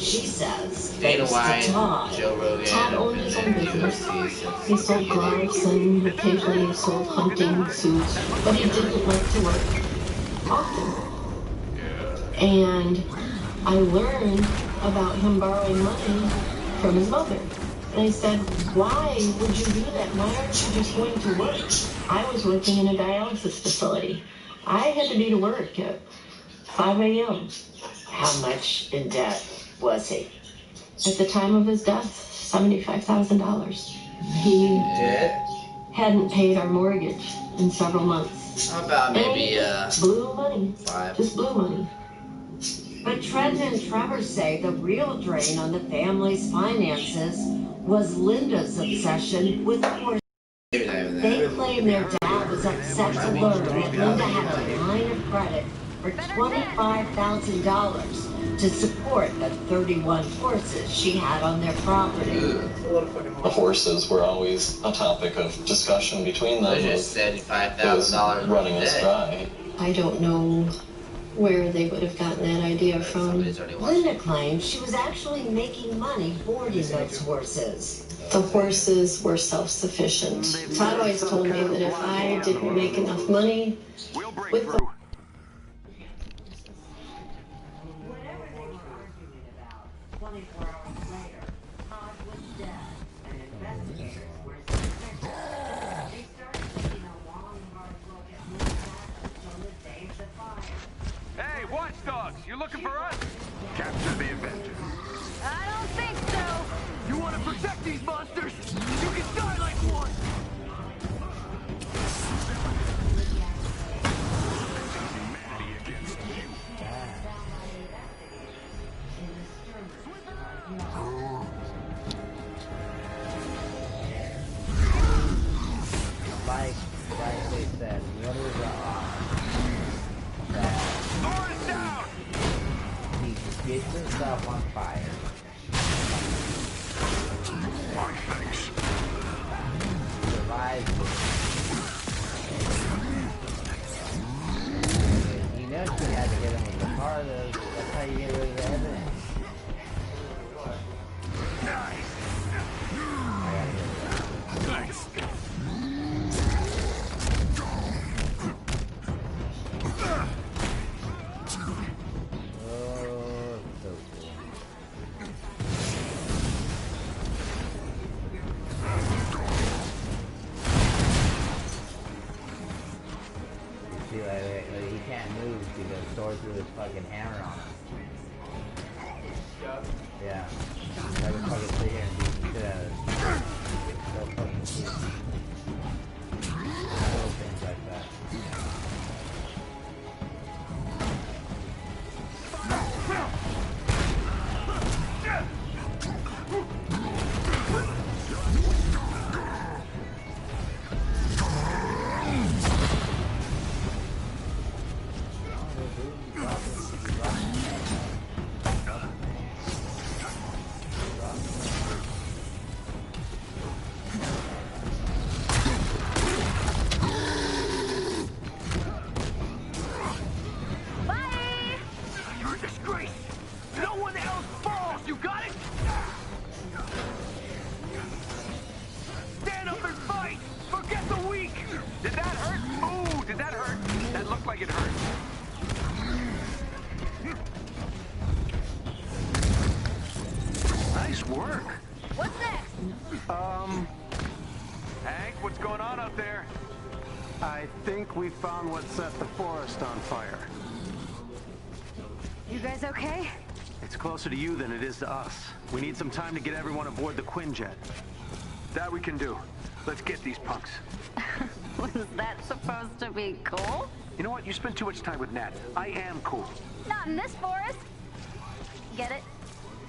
She says, Dana thanks White, to Todd. Joe Rogan, Todd owned his own business. He sold gloves and occasionally he sold hunting suits, but he didn't like to work often. And I learned about him borrowing money from his mother. And I said, why would you do that? Why aren't you just going to work? I was working in a dialysis facility. I had to be to work at 5 a.m. How much in debt was he? At the time of his death, $75,000. He hadn't paid our mortgage in several months. How about maybe blew money. 5? Just blew money. But Trent and Trevor say the real drain on the family's finances was Linda's obsession with horses. Maybe not even that. They claim their dad was upset to learn that Linda had a line of credit for $25,000 to support the 31 horses she had on their property. The horses were always a topic of discussion between them. Just $75,000 running us dry. I don't know where they would have gotten that idea from. Linda claims she was actually making money boarding those horses. The horses were self-sufficient. Todd always told me that if I didn't make enough money with the Whatever they were arguing about, 24 hours later, Todd was dead, and investigators were suspicious. They started taking a long, hard look at Linda's assets on the day of the fire. Hey, watchdogs! You looking for us? Capture the Avengers. I don't think so. You want to protect these monsters? You can die like one! Humanity against you. Like they said, what is Guard down! he gets himself on fire. My thanks. Survives it. You know she had to hit him with the car though. That's how you get rid of the evidence. I gotta get Thanks. Oh, so cool. You see, like, he can't move because Thor threw his fucking hammer on him. Yeah. I can fucking sit here and beat the shit out of it. So fucking cool. Little things like that. Bye! You're a disgrace! No one else falls! You got it? Stand up and fight! Forget the weak! Did that hurt? Ooh, did that hurt? That looked like it hurt. Nice work. What's next? Hank, what's going on out there? I think we found what set the forest on fire. You guys okay? It's closer to you than it is to us. We need some time to get everyone aboard the Quinjet. That we can do. Let's get these punks. Was that supposed to be cool? You know what? You spend too much time with Nat. I am cool. Not in this forest. Get it?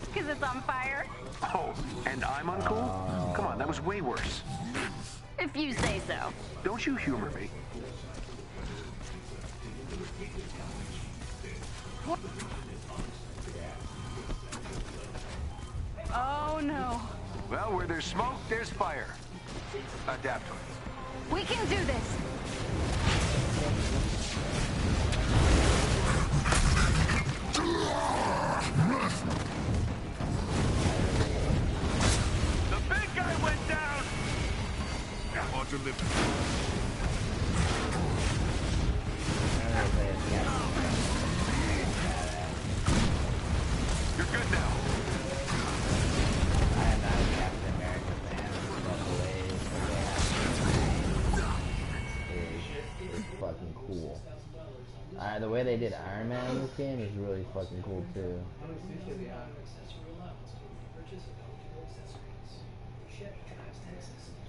Because it's on fire? Oh, and I'm uncool? Come on, that was way worse. If you say so. Don't you humor me. Oh no. Well, where there's smoke, there's fire. Adapt to it. We can do this. living. You're good now. I am not a Captain America fan, but the way is fucking cool. The way they did Iron Man in this game is really fucking cool too.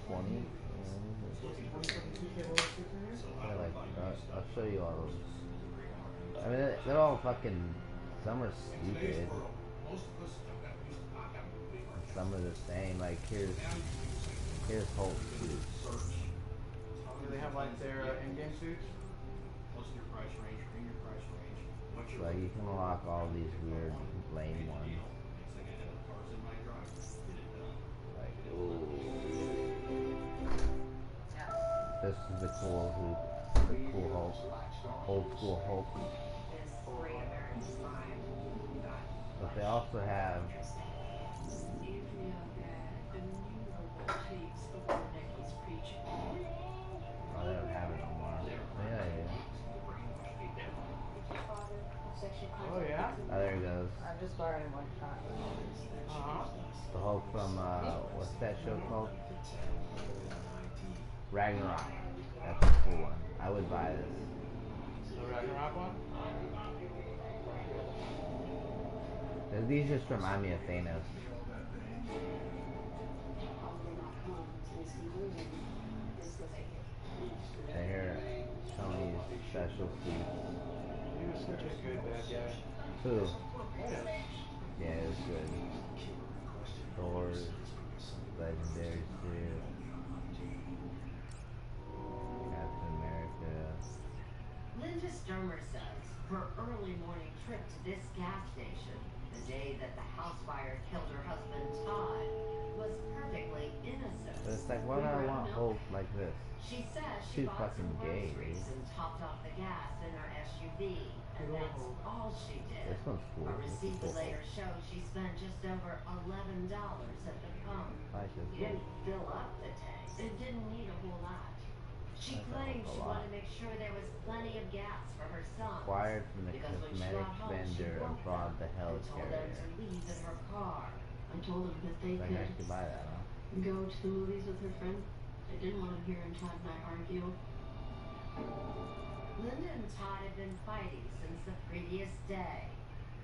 20? Yeah, like, I'll show you all those. I mean, they're all fucking. Some are stupid. Some are the same. Like here's Hulk. Do they have like their in-game suits? Like you can unlock all these weird lame ones. Like, ooh. This is the cool Hulk. Old school Hulk. But they also have oh, they don't have it no more. Yeah. Oh yeah? Oh, there he goes. I just borrowed him one shot. The Hulk from, what's that show called? Ragnarok. That's a cool one. I would buy this. The Ragnarok one? These just remind me of Thanos. And here, Tony's special suit. He was such a good bad guy. Who? Yeah, it was good. Thor's legendary suit. Captain America. Linda Sturmer says her early morning trip to this gas station, the day that the house fire killed her husband Todd, was perfectly innocent. But it's like, why do I want Hulk like this? She says she She's bought some fucking gay, groceries dude. and topped off the gas in her SUV, and that's all she did. This one's cool. A This is receipt cool. later shows she spent just over $11 at the pump. I like this She didn't one. fill up the tank. It didn't need a whole lot. She That's claimed a she lot. wanted to make sure there was plenty of gas for her son. Acquired from the Because when she cosmetic got home, she vendor woke abroad them the and told them helicarrier. to leave in her car. I told them that they So I can actually buy that, huh? could go to the movies with her friend. I didn't want them hearing Todd and I argue. Linda and Todd had been fighting since the previous day.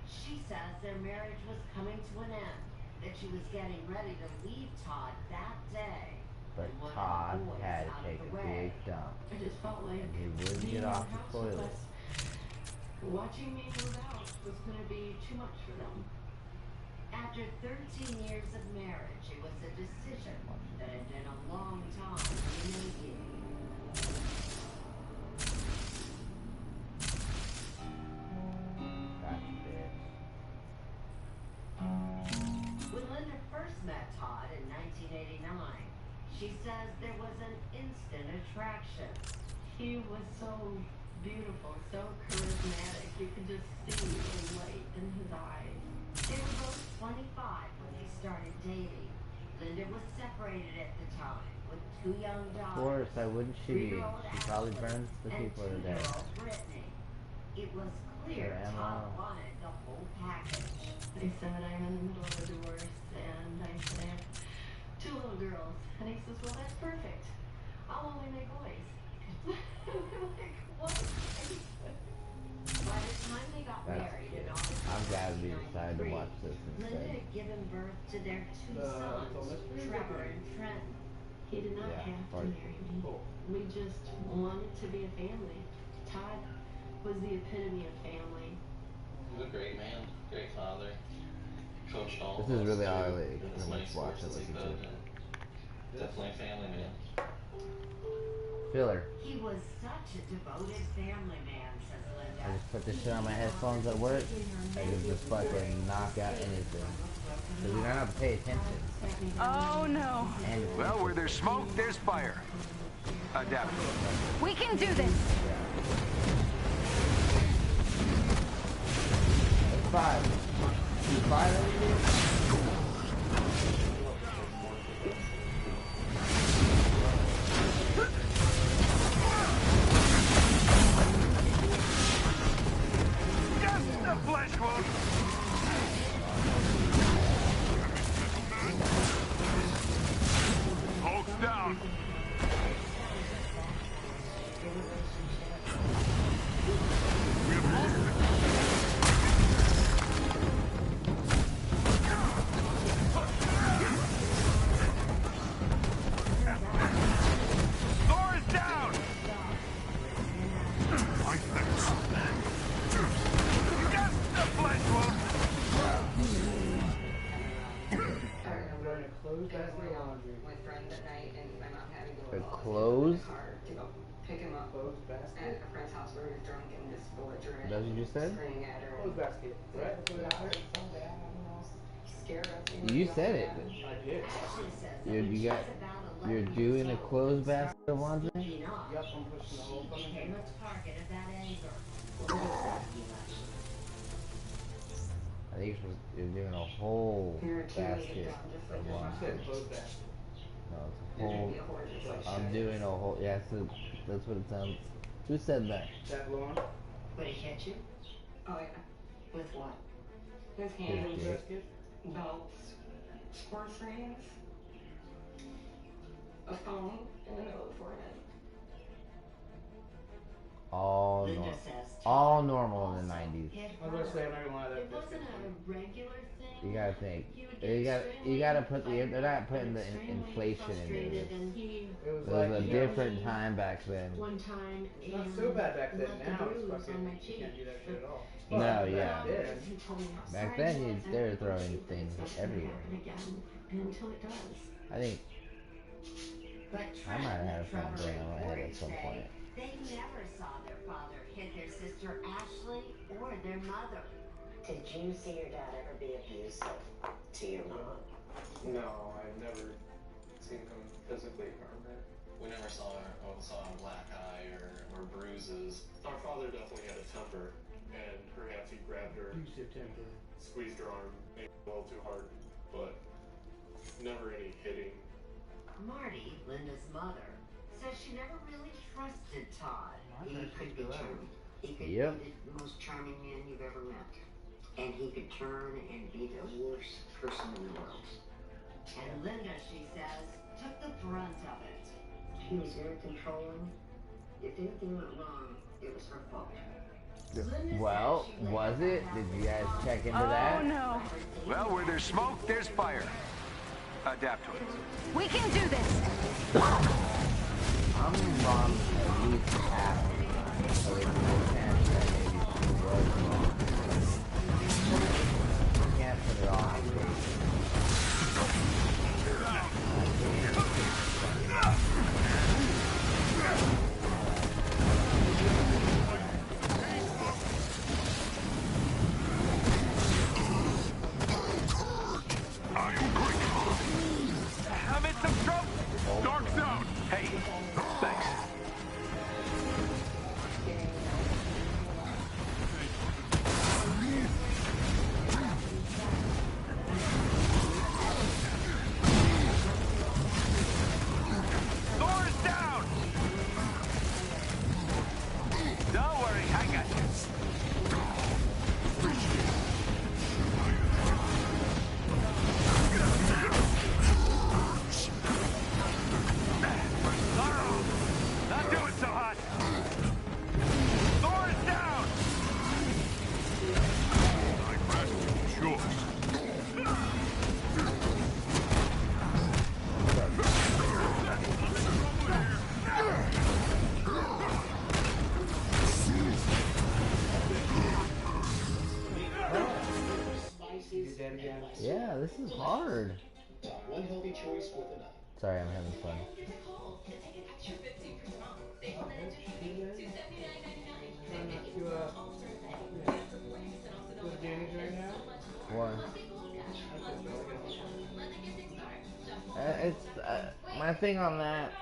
She says their marriage was coming to an end, that she was getting ready to leave Todd that day. But and wanted the Todd boys had to out of take the a way. big dump. I just felt like And he wouldn't being get in off the the house with toilet. us, watching me move out was going to be too much for them. After 13 years of marriage, it was a decision that had been a long time in the making. Gotcha, bitch. When Linda first met Todd in 1989, she says there was an instant attraction. He was so beautiful, so charismatic. You could just see the light in his eyes. They were both 25 when they started dating. Linda was separated at the time with 2 young Of daughters. course, why wouldn't she be? She probably burns the and people that are dead. 2-year-old Brittany. It was clear Sure, Todd Emma. wanted the whole package. I said, I'm in the middle of a divorce, and I said, I have 2 little girls. And he says, well, that's perfect. I'll only make boys. We're like, what? By the time they got married in August I'm glad we 1993, decided to watch this Linda instead. had given birth to their 2 sons, Trevor and Trenton. He did not Yeah, have to part- marry me. We just wanted to be a family. Todd was the epitome of family. He's a great man, great father. Coached all This is of us really all I to like, as pretty many much watch sports and as he listen could, to. and definitely a family man. Filler. He was such a devoted family man, says Linda. I just put this shit on my headphones at work. I can just fucking knock out anything. Because you don't have to pay attention. Oh no. And it's Well, where there's smoke, there's fire. Adapt. We can do this. It's 5. Is 5 everything? basket laundry. with friends at night, and my mom had to go The with all of clothes? the car to go pick him up Clothes at basket? a friend's house where he was drunk and just belligerent. That's what you said? Screaming at her. Clothes basket, right? That's what Yeah, it it's so bad. I don't know. Scared us. You said it. I did. Ashley says that You when she got. was about 11 You're years doing a old, clothes basket of laundry? speaking up, Yep, I'm pushing the whole she fucking became thing. a target of that anger. Well, I think you're doing a whole Here too is a basket gun, just like of your I laundry. said clothes basket. No, it's a You're gonna whole. be a whore just like I'm she doing is. a whole. Yeah, that's what it sounds. Who said that? That lawn? Would he hit you? Oh yeah. With what? With His hands, dick. Basket? belts, horse reins, a phone in the middle of the forehead. All Linda normal. says All normal in the 90s. hit I was gonna her. say, I'm not gonna lie, It that's wasn't a regular thing. You gotta think. He would You get gotta extremely put the. fired They're up not putting and the extremely inflation into frustrated, this. and he It was It like, was a you know, different time back then. one time it's not and so bad back then. left a Now it's bruise fucking, on my you cheek. can't do that shit at all. No, But yeah. back then, He told me how Back sorry then, he was, they and were I throwing believe that things it's not gonna everywhere. happen again. And until it does. I think But I might have had a friend Trevor bring and on my head Corey at some say point. they never saw their father hit their sister Ashley or their mother. Did you see your dad ever be abusive to your mom? No, I've never seen him physically harm her. We never saw a black eye or bruises. Our father definitely had a temper, and perhaps he grabbed her, abusive temper. squeezed her arm maybe a little too hard, but never any hitting. Marty, Linda's mother, says she never really trusted Todd. He could be charming. He could Yep. be the most charming man you've ever met. And he could turn and be the worst person in the world. And Linda, she says, took the brunt of it. He was very controlling. If anything went wrong, it was her fault. Well, was it? Did you guys check into that? Oh no. Well, where there's smoke, there's fire. Adapt to it. We can do this. I'm wrong at least half of the time. So there's no chance that maybe she was wrong. You can't put it all on tape. I'm in some trouble. Dark zone. Hey, thanks. Thor is down. Don't worry, I got you. Not doing so hot. Thor is down. You did that again. Yeah, this is hard. One healthy choice with a knife. Sorry, I'm having fun. Go to Danny's right now. What? It's my thing on that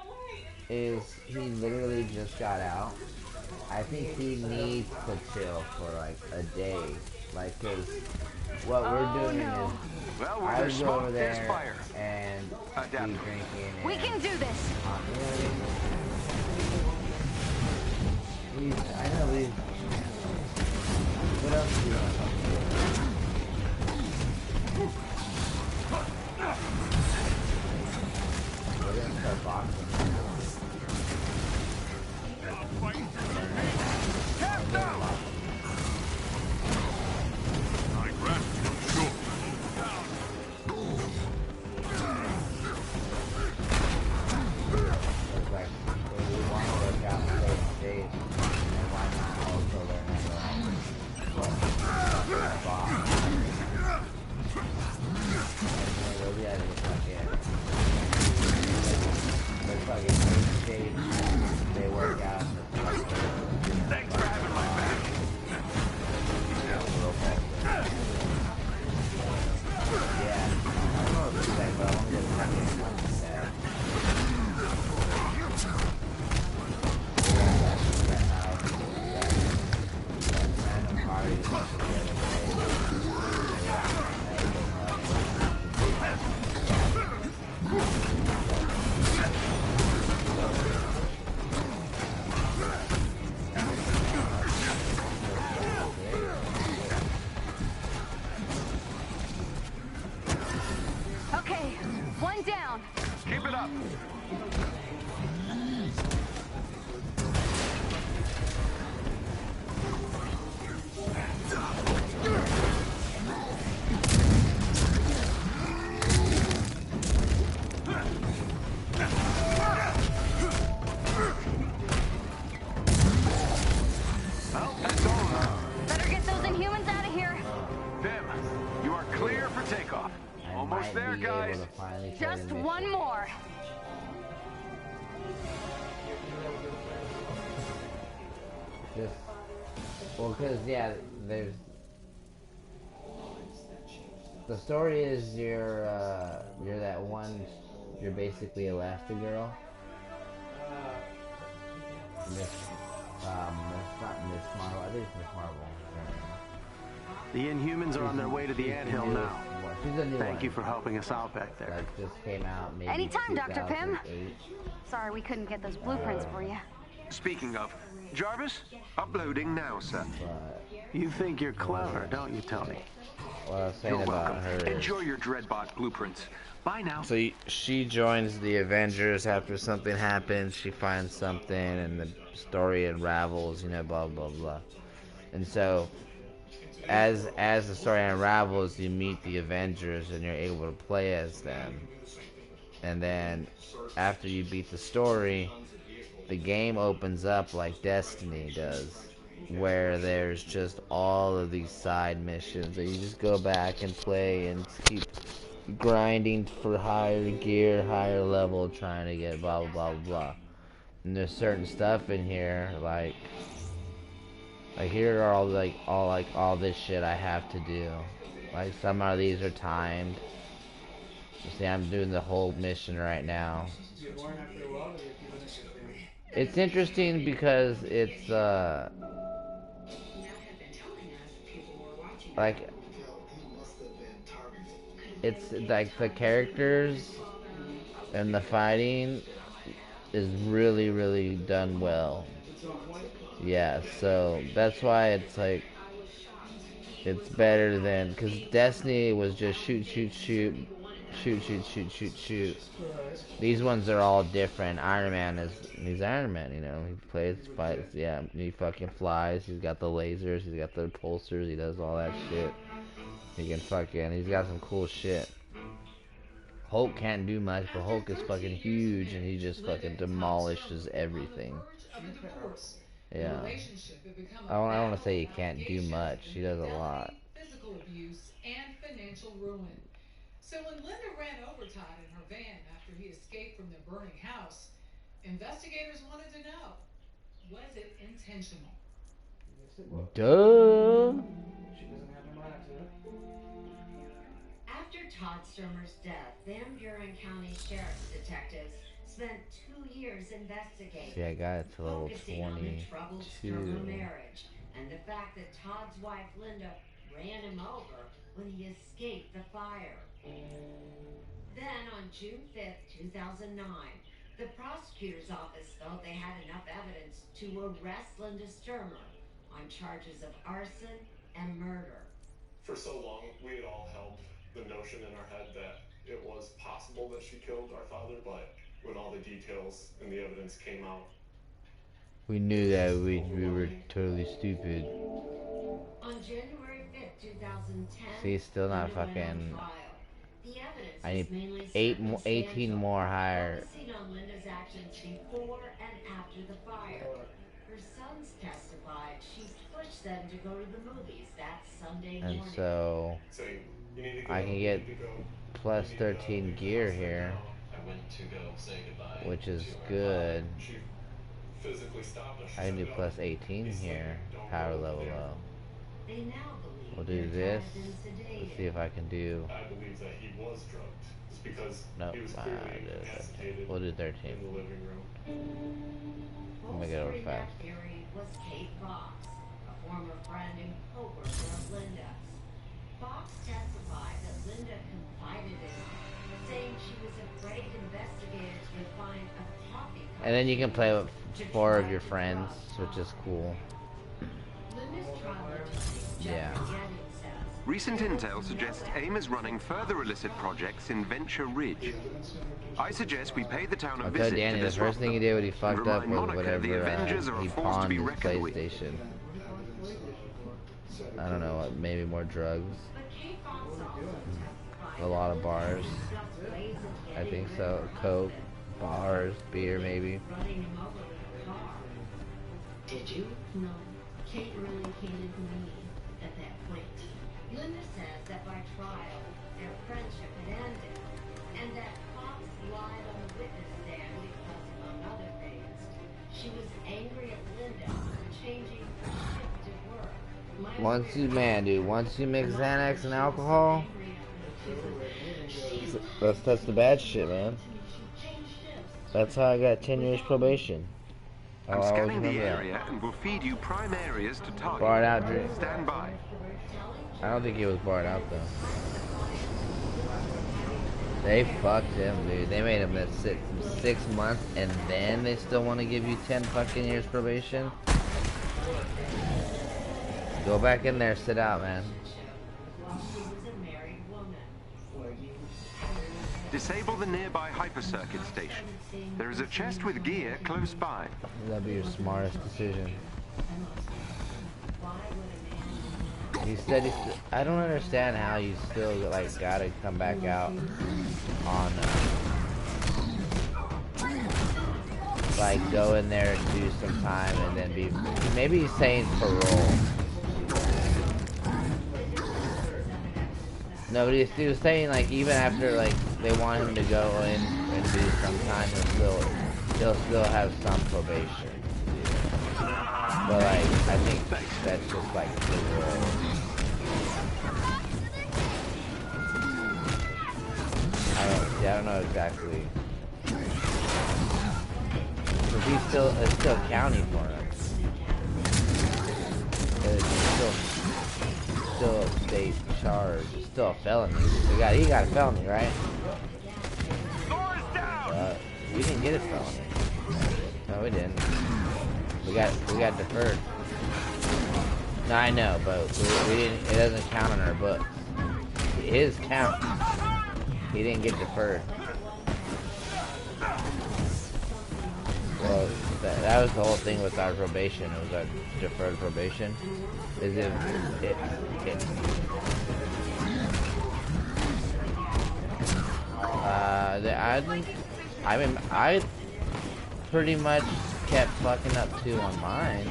is he literally just got out. I think he needs to chill for like a day, like, cause what we're doing is Well, where I there's would go over smoke, there's there fire. and Adapt. be drinking. We and, can do this. I know these. What else do you want to talk about? We're gonna start boxing. Tapped out. It's like, if we want to work out and stay in shape, then why not also learn how to box? up. Well, that's over. Better get those Inhumans out of here. Pim, you are clear for takeoff. I Almost might there, be able guys. to finally play Just the mission. one more. Just, well, cause yeah, there's the story is you're that one, you're basically Elastigirl. Miss Miss Marvel. I think it's Miss Marvel. The Inhumans are on their way to the anthill now. She's a new Thank one you for helping us out back there. that just came out maybe Anytime, Dr. Pym. 2008. Sorry we couldn't get those blueprints for you. Speaking of, Jarvis, uploading now, sir. But You think you're clever, don't you, Tony? what I was saying You're about welcome. her is, Enjoy your Dreadbot blueprints. Bye now. so she joins the Avengers after something happens. She finds something, and the story unravels. You know, blah blah blah. And so, as the story unravels, you meet the Avengers, and you're able to play as them. And then, after you beat the story, the game opens up like Destiny does, where there's just all of these side missions that you just go back and play and keep grinding for higher gear, higher level, trying to get blah blah blah blah. And there's certain stuff in here like here are all this shit I have to do. Like some of these are timed. You see, I'm doing the whole mission right now. It's interesting because it's like it's like the characters and the fighting is really done well. Yeah, so that's why it's like it's better than, because Destiny was just shoot. These ones are all different. Iron Man he's Iron Man, you know. He plays, fights, yeah. He fucking flies. He's got the lasers. He's got the pulsers. He does all that shit. He's got some cool shit. Hulk can't do much, but Hulk is fucking huge, and he just fucking demolishes everything. Yeah. I don't want to say he can't do much. He does a lot. Physical abuse and financial ruin. So when Linda ran over Todd in her van after he escaped from their burning house, investigators wanted to know, was it intentional? Duh. After Todd Sturmer's death, Van Buren County Sheriff's detectives spent 2 years investigating. See, I got it to level focusing on the troubled 22. Sturmer marriage and the fact that Todd's wife Linda ran him over when he escaped the fire. Then on June 5th, 2009, the prosecutor's office felt they had enough evidence to arrest Linda Sturmer on charges of arson and murder. For so long, we had all held the notion in our head that it was possible that she killed our father, but when all the details and the evidence came out, We knew that we were totally stupid. On January 5th, 2010, See, still not Linda went on fucking. trial. The evidence I was need mainly 18 more higher. focusing on Linda's actions before and after the fire. Her sons testified she pushed them to go to the movies that Sunday And morning. so saying, you need to go, I can you get need to go, plus you need to 13 go, gear you need to here, go. I went to go say goodbye which is to her good. father. She physically stopped us. She I can do said, plus "No." 18 He's here. like, "Don't Power go level there." low. They now believe We'll do their this. child had been Let's sedated. see if I can do. I believe that he was drugged. It's because Nope. he was I'll clearly do 13. incapacitated We'll do in 13. the living room. Let me get over Bolstering that fast. theory was Kate Fox, a former friend and co-worker of Linda's. Fox testified that Linda confided in him, saying she was afraid investigators would find a coffee cup. And then you can play with to 4 of try your to friends, drug which is Todd. cool. Linda's trial attorney, Yeah. Jeffrey Jennings, says Recent intel suggests AIM is running further illicit projects in Venture Ridge. I suggest we pay the town a I'll tell visit Danny to the disrupt first thing he them, did when he and fucked up remind was Monica whatever the Avengers are a he force to pawned be his reckoned with. PlayStation. I don't know what, maybe more drugs. A lot of bars. I think so. Coke, bars, beer maybe. Did you? No. Kate really hated me at that point. Linda says that by trial, their friendship had ended, and that Fox lied on the witness stand because, among other things, she was angry at Linda for changing her shift to work. Once you, man, dude, once you mix Xanax and alcohol, that's the bad shit, man. That's how I got 10 years probation. I'm I'll always scanning the remember that. area and will feed you prime areas to target. Barred out, Drew. Stand by. I don't think he was barred out though. They fucked him, dude. They made him that 6 months, and then they still want to give you 10 fucking years probation. Go back in there, sit out, man. Disable the nearby hypercircuit station. There is a chest with gear close by. That'd be your smartest decision. He said I don't understand how you still like gotta come back out on like go in there and do some time and then be maybe he's saying parole. No, but he was saying like even after like they want him to go in and do some time, he'll still have some probation. But like I think that's just like parole. I don't know exactly. But it's still county for him. It's still a state charge. It's still a felony. He got a felony, right? We didn't get a felony. No, we didn't. We got deferred. No, I know, but we didn't. It doesn't count on our books. His count. He didn't get deferred. Well, that was the whole thing with our probation. It was our deferred probation. Is I pretty much kept fucking up too on mine.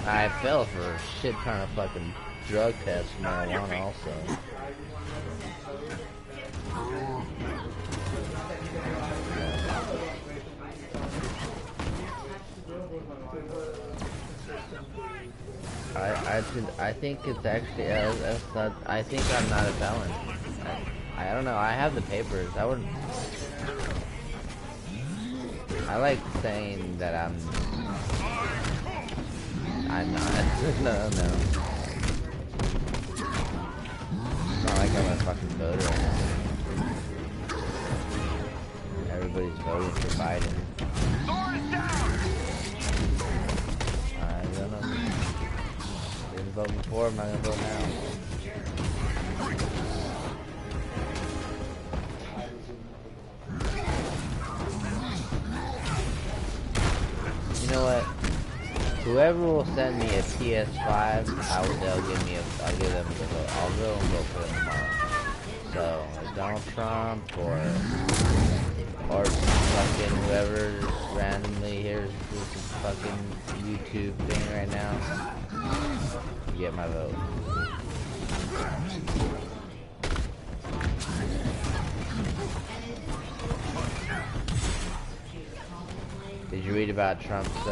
I fell for a shit ton of fucking drug tests, marijuana also. I think it's actually, I think I'm not a felon. I don't know, I have the papers. I like saying that I'm not. No. It's not like I'm a fucking voter or anything. Everybody's voting for Biden. I don't know. Didn't vote before, I'm not gonna vote now. You know what? Whoever will send me a PS5, I'll give them the vote. I'll go and vote for them tomorrow. So, Donald Trump or fucking whoever randomly hears this fucking YouTube thing right now, you get my vote. Did you read about Trump's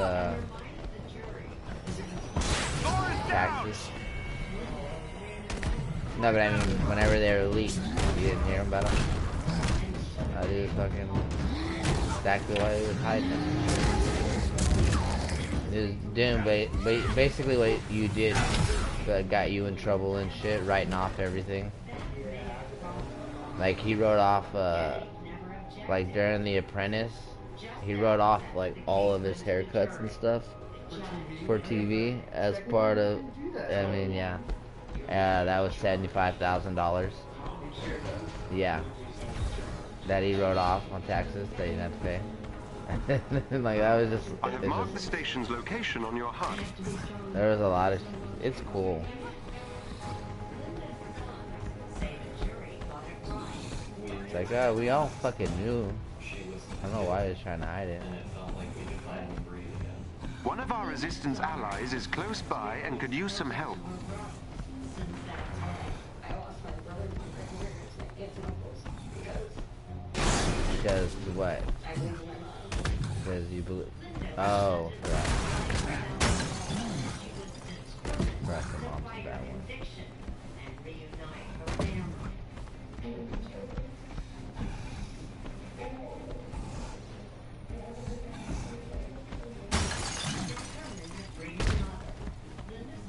taxes? No, but I mean, whenever they were leaked, you didn't hear about them? It was fucking exactly why he was hiding them. It was doing basically what you did that got you in trouble and shit, writing off everything. Like he wrote off, like during The Apprentice, he wrote off like all of his haircuts and stuff. for TV as part of. I mean, yeah. That was $75,000. Yeah, that he wrote off on taxes that he didn't have to pay. Like that was just. I have marked the station's location on your HUD. There was a lot of. It's cool. It's like, oh, we all fucking knew. I don't know why he was trying to hide it. One of our resistance allies is close by and could use some help. Because what? Because you believe. Oh, right. Press him off that one.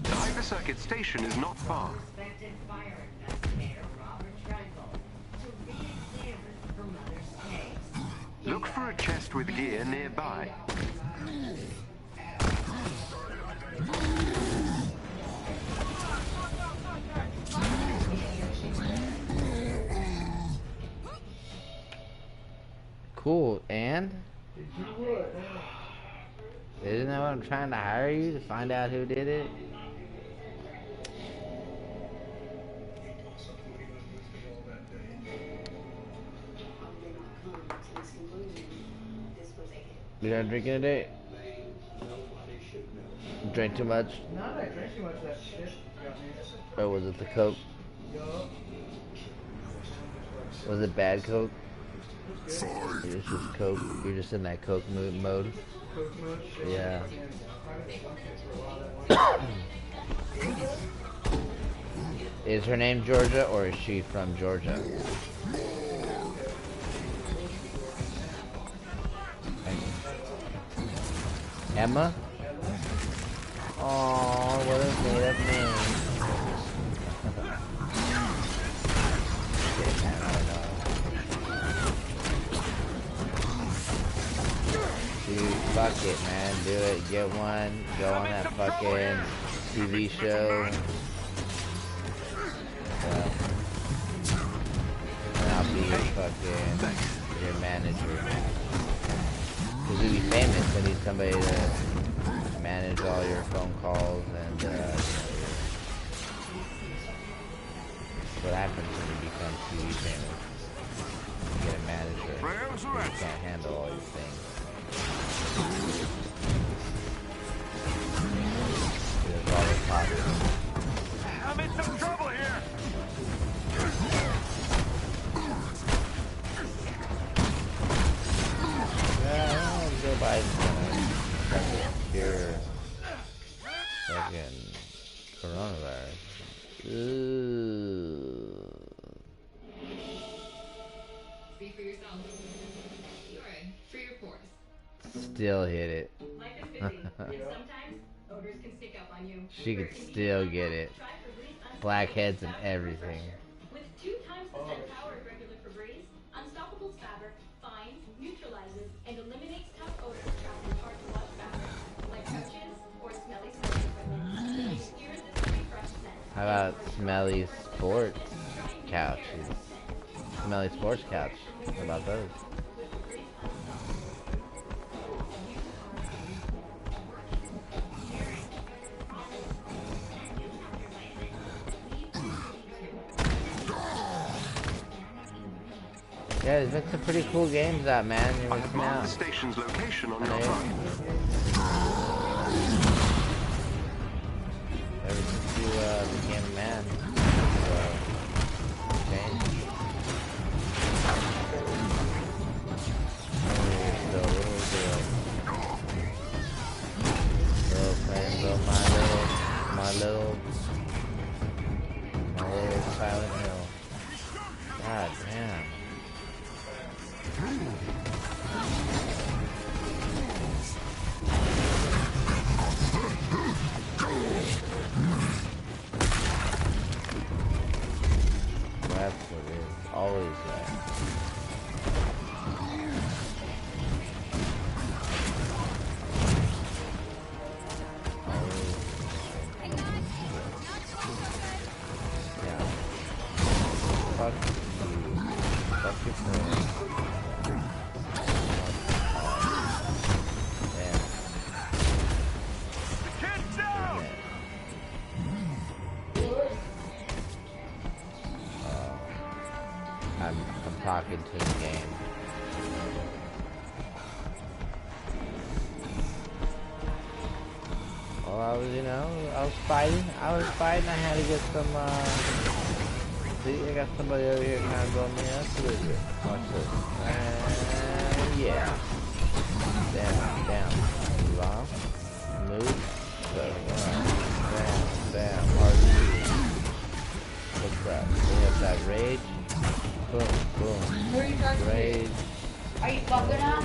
Diver Circuit Station is not far. Look for a chest with gear nearby. Cool, and? Isn't that what I'm trying to hire you to find out who did it? You not drinking today? Drank too much? No, I drank too much of that shit. Or was it the Coke? Was it bad Coke? It's just Coke. You're just in that Coke mode. Coke mode? Yeah. Is her name Georgia or is she from Georgia? Emma? Oh, what a made up name. Dude, fuck it, man. Do it. Get one. Go on that fucking TV show. And I'll be your fucking your manager. Because you'll be famous. I need somebody to manage all your phone calls and what happens when you become TV famous. You get a manager. You can't handle all these things. There's all this positive. I'm in some trouble here. Joe Biden's gonna cure fucking coronavirus. Speak for yourself. Good for your pores. Still hit it. Life is busy, and sometimes odors can sneak up on you. She could still get it. Blackheads and everything. With 2 times the scent power of regular Febreze, Unstoppable's fabric finds, neutralizes, and eliminates tough odors trapped in hard-to-wash fabric, like couches or smelly smoking equipment. Irresistibly fresh scent. How about smelly sports couches? Smelly sports couch. What about those? Yeah, there's been some pretty cool games out, man. You're I have missing marked out. the station's location on your Yeah. HUD. Ever since you became a man, changed. You're still a little girl. Little friend, my little Silent Hill. God damn. That's what it is. Always that. I'm talking to the game. Well, I was, you know, I was fighting. I had to get some, see, I got somebody over here kind of blowing me up a little bit. Watch this. Yeah. Down. Move on. Move. So, bam, bam. Hard to do. What's up? We have that rage. Boom, boom. Rage. Are you fucking up?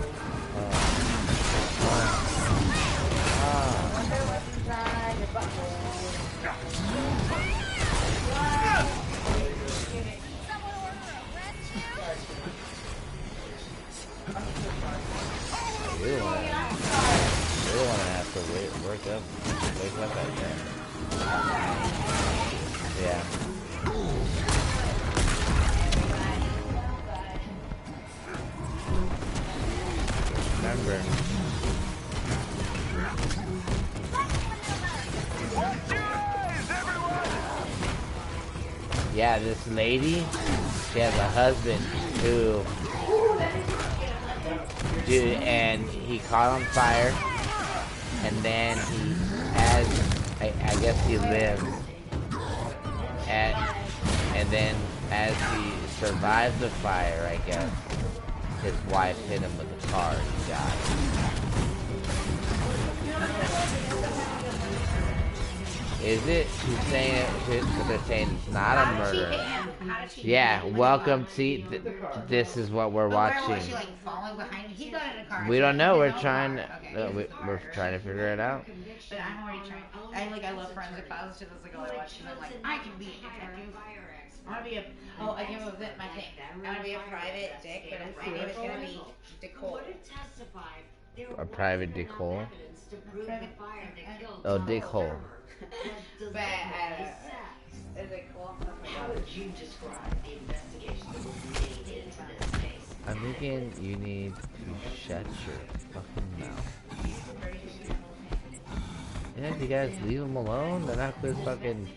Wonder what's inside your butthole. You don't want to have to wake up like that. Yeah. Remember. Yeah, this lady, she has a husband who, dude, and he caught on fire, and then he, I guess he lived, and then as he survived the fire, I guess, his wife hit him with a car and he died. Is it? She's saying it, because they're saying it's not a murder. Yeah, welcome. See, this is what we're watching. Was she like following behind me? He got in a car. We don't know. We're trying to. We're trying to figure it out. But I'm already trying. I love forensic files too. That's like all I watch. And I'm like, I can be a detective. I want to be a. Oh, I came up with my thing. I want to be a private dick, but my name is gonna be Nicole. A private dick hole. Oh, dick hole. But is it cool? How would you describe the investigation that was made into this case? I'm thinking you need to shut your fucking mouth. Yeah, you guys leave them alone. They're not this fucking.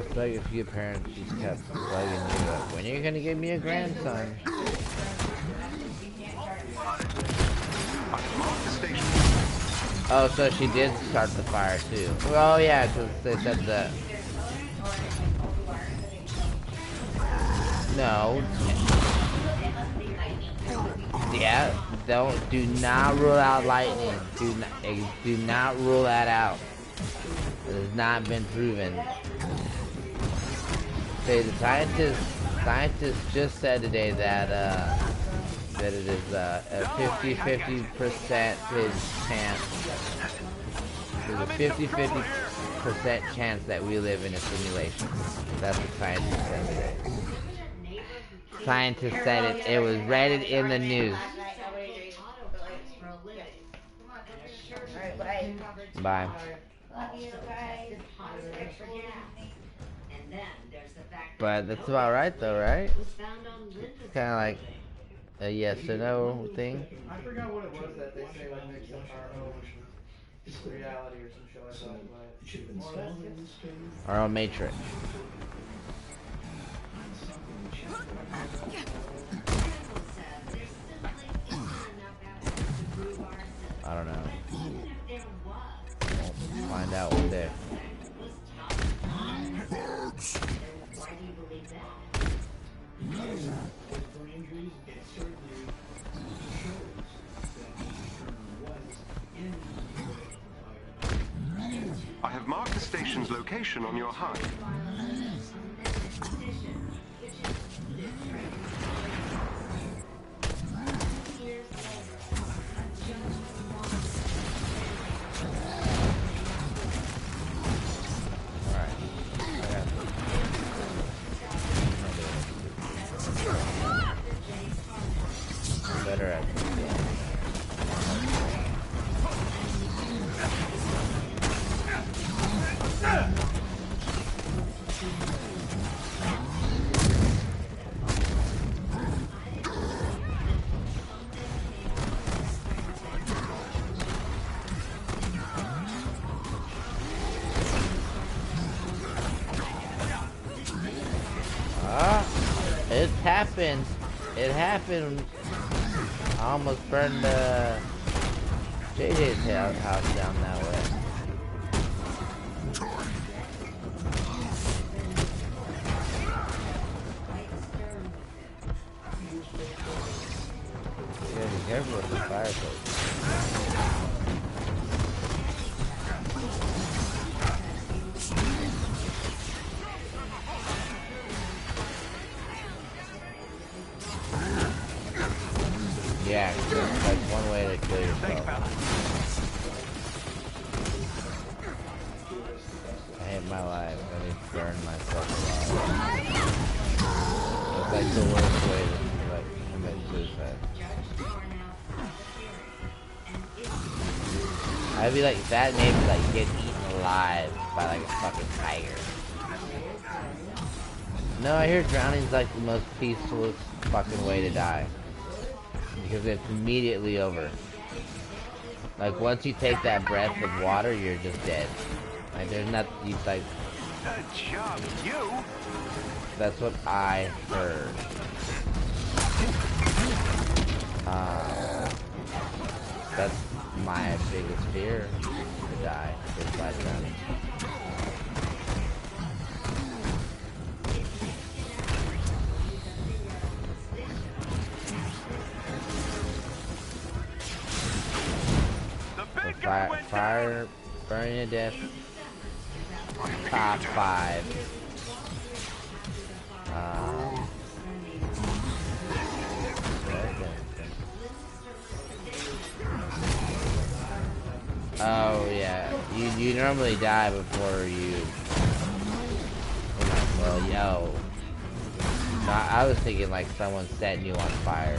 It's like if your parents just kept bugging you up. When are you gonna give me a grandson? Oh, so she did start the fire too. Oh yeah, because they said that. No. Yeah, do not rule out lightning. Do not rule that out. It has not been proven. Say the scientists just said today that it is a 50% chance. There's a 50% chance that we live in a simulation. That's what scientists said today. Scientists said it. It was read it in the news. Bye. But that's about right, though, right? It's kind of like a yes or no thing. I forgot what it was that they say like makes up our own reality or some shit like that. Our own matrix. I don't know. We'll find out one day. I have marked the station's location on your HUD. Better at happened. It happened. I almost burned JJ's house down that way. You gotta be careful with the fireplace. Yeah, that's like one way to kill yourself. I hate my life. I need to burn myself alive. It's like the worst way to like commit suicide. I'd be like that made me like get eaten alive by like a fucking tiger. No, I hear drowning's like the most peaceful fucking way to die. Because it's immediately over. Like once you take that breath of water, you're just dead. Like there's nothing. You like. Good job, you. That's what I heard. That's my biggest fear to die is by drowning. Fire, burning to death. Top 5. Oh yeah, you normally die before you. Well, yo. No, I was thinking like someone setting you on fire.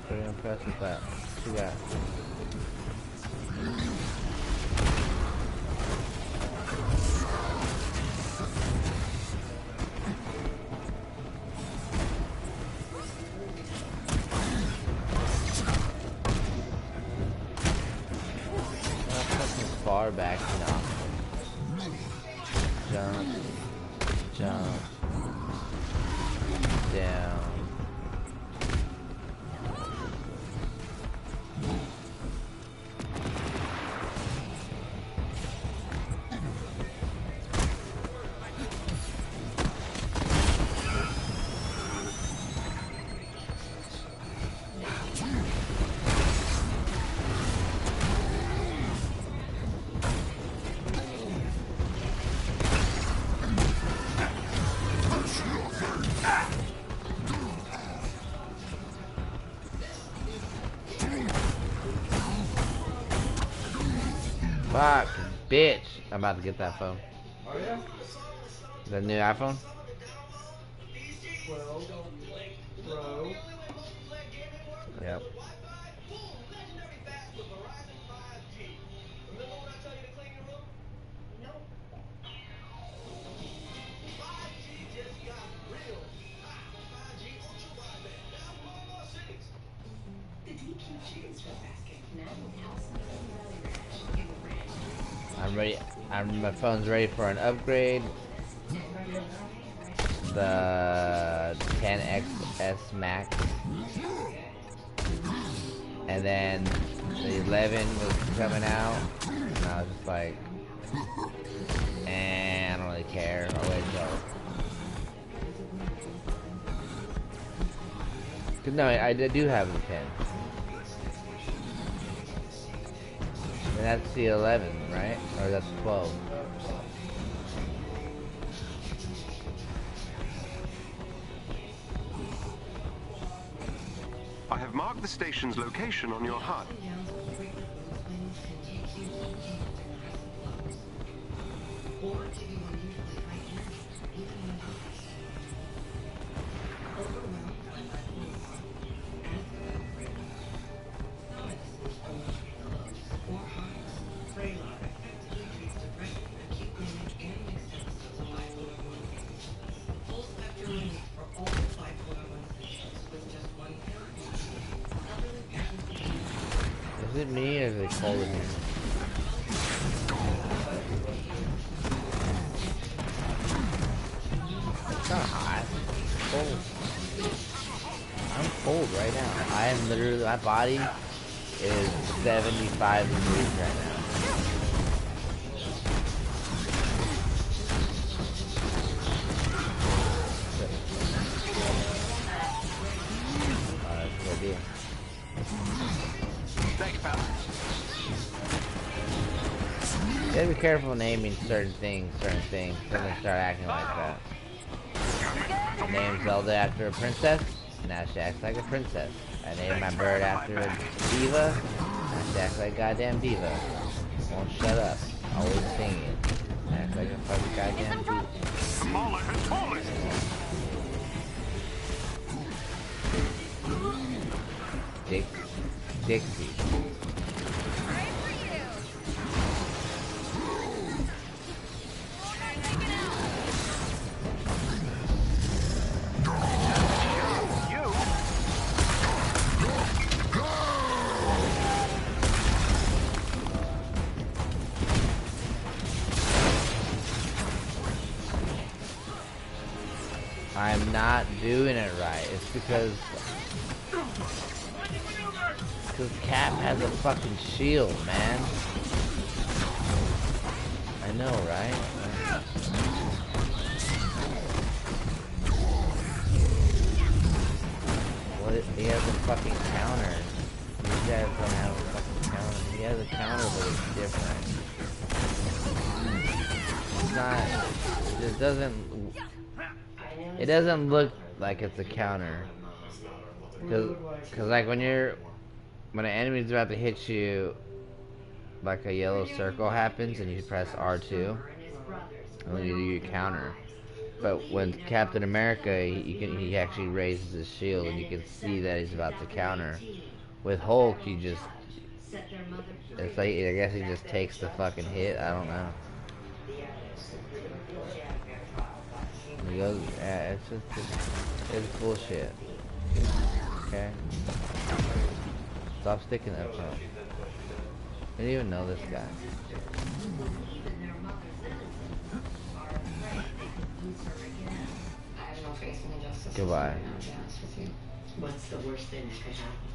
Pretty impressed with that. What you got? Far back enough. Jump. Jump. Down. Fuck, bitch. I'm about to get that phone. Oh yeah? The new iPhone? 12 Pro. Yep. I'm ready. My phone's ready for an upgrade. The 10XS Max. And then the 11 was coming out. And I was just like, I don't really care. I'll wait till. No, I do have the 10. And that's the 11, right? Or that's 12. I have marked the station's location on your HUD. it me or is it cold in here? It's not hot. It's cold. I'm cold right now. I am literally, my body is 75 degrees right now. That's a good idea. Thanks, pal. You gotta be careful naming certain things, then they start acting like that. Named Zelda after a princess, now she acts like a princess. I named my bird after a diva, now she acts like a goddamn diva. Won't shut up, always singing. Acts like a fucking goddamn diva. Smaller and tallest. Dixie. I'm not doing it right. It's because Cap has a fucking shield, man. I know, right? What? He has a fucking counter. These guys don't have a fucking counter. He has a counter, but it's different. It's not. It doesn't. It doesn't look like it's a counter. Cause like when an enemy's about to hit you, like a yellow circle happens and you press R2 and then you do your counter. But when Captain America, he actually raises his shield and you can see that he's about to counter. With Hulk, it's like, I guess he just takes the fucking hit, I don't know. He goes, yeah, it's bullshit. Okay? Stop sticking that phone. I didn't even know this guy. Goodbye. What's the worst thing that could happen?